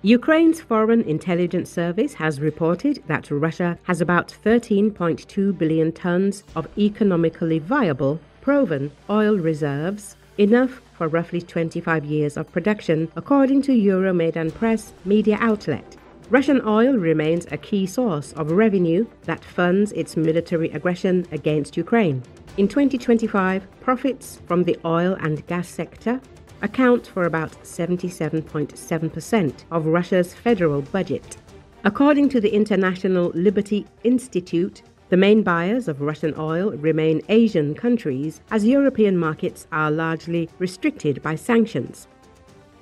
Ukraine's Foreign Intelligence Service has reported that Russia has about 13.2 billion tons of economically viable, proven oil reserves, enough for roughly 25 years of production, according to Euromaidan Press media outlet. Russian oil remains a key source of revenue that funds its military aggression against Ukraine. In 2025, profits from the oil and gas sector account for about 77.7% of Russia's federal budget. According to the International Liberty Institute, the main buyers of Russian oil remain Asian countries, as European markets are largely restricted by sanctions.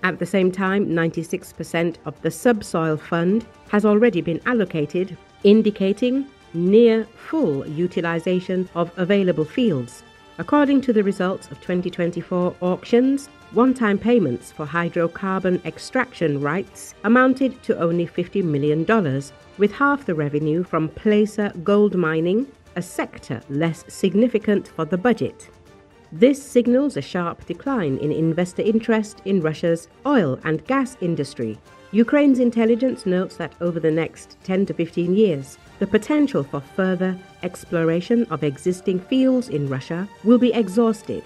At the same time, 96% of the subsoil fund has already been allocated, indicating near full utilization of available fields. According to the results of 2024 auctions, one-time payments for hydrocarbon extraction rights amounted to only $50 million, with half the revenue from placer gold mining, a sector less significant for the budget. This signals a sharp decline in investor interest in Russia's oil and gas industry. Ukraine's intelligence notes that over the next 10 to 15 years, the potential for further exploration of existing fields in Russia will be exhausted.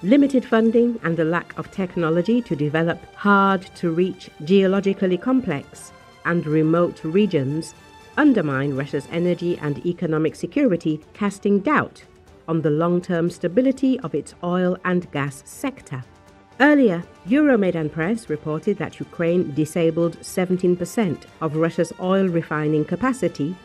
Limited funding and the lack of technology to develop hard-to-reach, geologically complex and remote regions undermine Russia's energy and economic security, casting doubt on the long-term stability of its oil and gas sector. Earlier, Euromaidan Press reported that Ukraine disabled 17% of Russia's oil refining capacity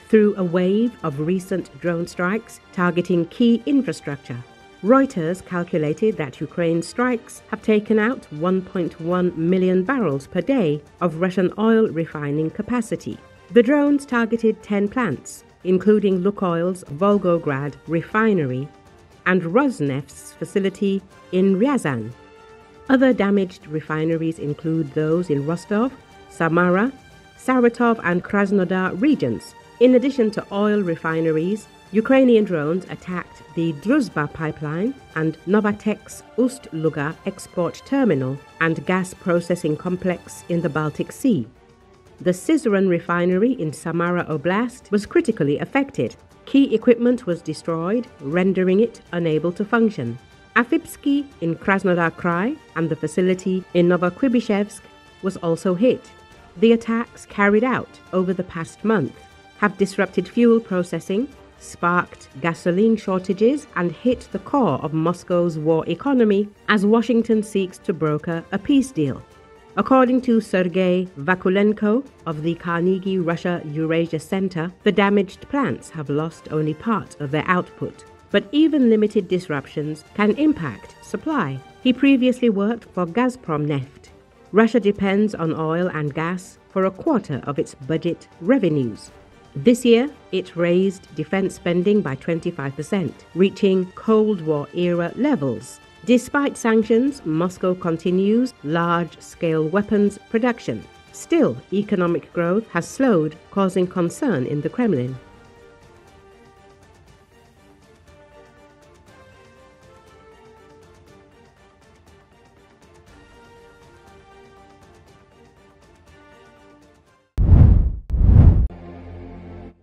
through a wave of recent drone strikes targeting key infrastructure. Reuters calculated that Ukraine's strikes have taken out 1.1 million barrels per day of Russian oil refining capacity. The drones targeted 10 plants, including Lukoil's Volgograd refinery and Rosneft's facility in Ryazan. Other damaged refineries include those in Rostov, Samara, Saratov and Krasnodar regions. In addition to oil refineries, Ukrainian drones attacked the Druzhba pipeline and Novatek's Ust-Luga export terminal and gas processing complex in the Baltic Sea. The Syzran refinery in Samara Oblast was critically affected. Key equipment was destroyed, rendering it unable to function. Afipsky in Krasnodar Krai and the facility in Novokibishevsk was also hit. The attacks carried out over the past month have disrupted fuel processing, sparked gasoline shortages, and hit the core of Moscow's war economy as Washington seeks to broker a peace deal. According to Sergei Vakulenko of the Carnegie Russia Eurasia Center, the damaged plants have lost only part of their output. But even limited disruptions can impact supply. He previously worked for Gazprom Neft. Russia depends on oil and gas for a quarter of its budget revenues. This year, it raised defense spending by 25%, reaching Cold War-era levels. Despite sanctions, Moscow continues large-scale weapons production. Still, economic growth has slowed, causing concern in the Kremlin.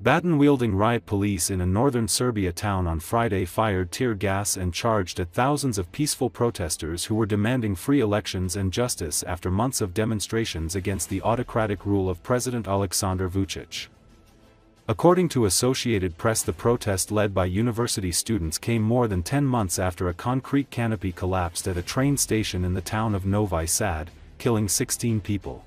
Baton-wielding riot police in a northern Serbia town on Friday fired tear gas and charged at thousands of peaceful protesters who were demanding free elections and justice after months of demonstrations against the autocratic rule of President Aleksandar Vučić. According to Associated Press, the protest led by university students came more than 10 months after a concrete canopy collapsed at a train station in the town of Novi Sad, killing 16 people.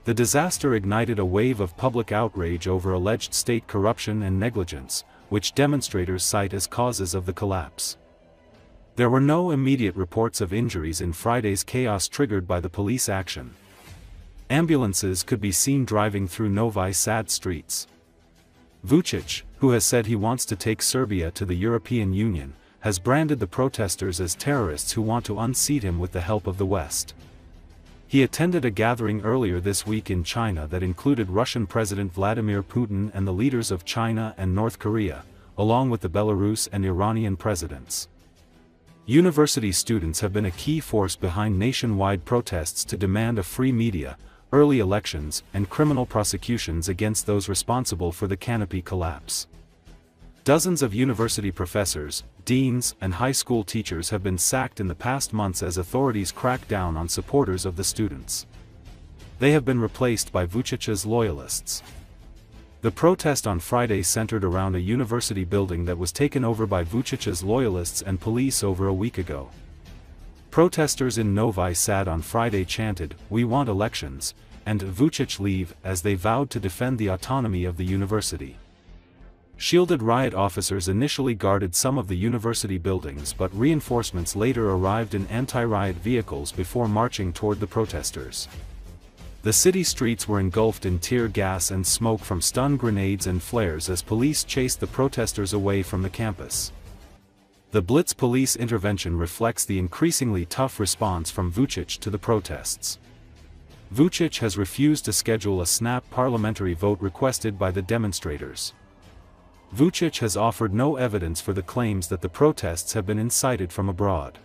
The disaster ignited a wave of public outrage over alleged state corruption and negligence, which demonstrators cite as causes of the collapse. There were no immediate reports of injuries in Friday's chaos triggered by the police action. Ambulances could be seen driving through Novi Sad streets. Vučić, who has said he wants to take Serbia to the European Union, has branded the protesters as terrorists who want to unseat him with the help of the West. He attended a gathering earlier this week in China that included Russian President Vladimir Putin and the leaders of China and North Korea, along with the Belarus and Iranian presidents. University students have been a key force behind nationwide protests to demand a free media, early elections, and criminal prosecutions against those responsible for the canopy collapse. Dozens of university professors, deans, and high school teachers have been sacked in the past months as authorities crack down on supporters of the students. They have been replaced by Vučić's loyalists. The protest on Friday centered around a university building that was taken over by Vučić's loyalists and police over a week ago. Protesters in Novi Sad on Friday chanted, "We want elections," and "Vučić leave," as they vowed to defend the autonomy of the university. Shielded riot officers initially guarded some of the university buildings, but reinforcements later arrived in anti-riot vehicles before marching toward the protesters. The city streets were engulfed in tear gas and smoke from stun grenades and flares as police chased the protesters away from the campus. The Blitz police intervention reflects the increasingly tough response from Vučić to the protests. Vučić has refused to schedule a snap parliamentary vote requested by the demonstrators. Vučić has offered no evidence for the claims that the protests have been incited from abroad.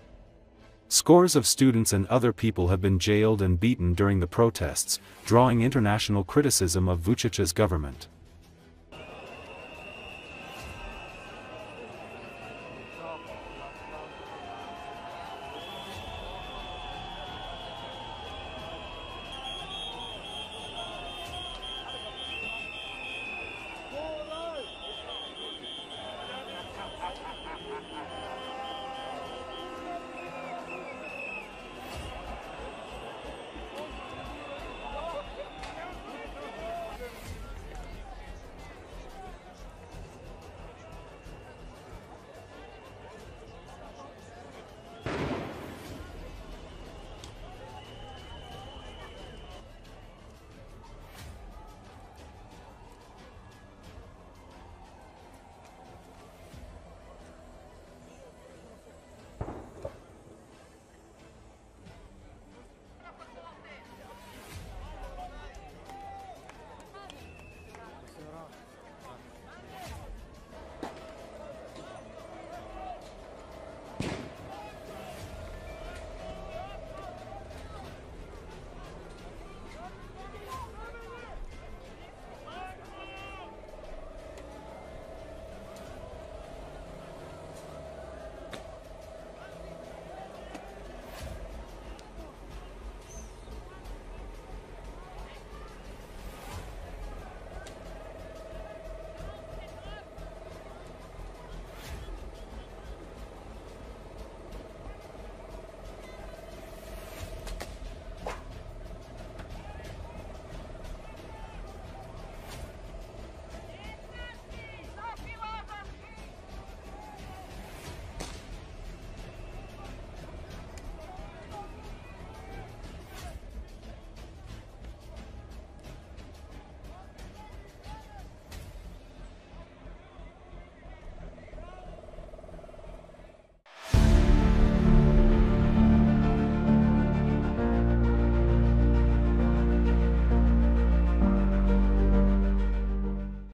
Scores of students and other people have been jailed and beaten during the protests, drawing international criticism of Vučić's government.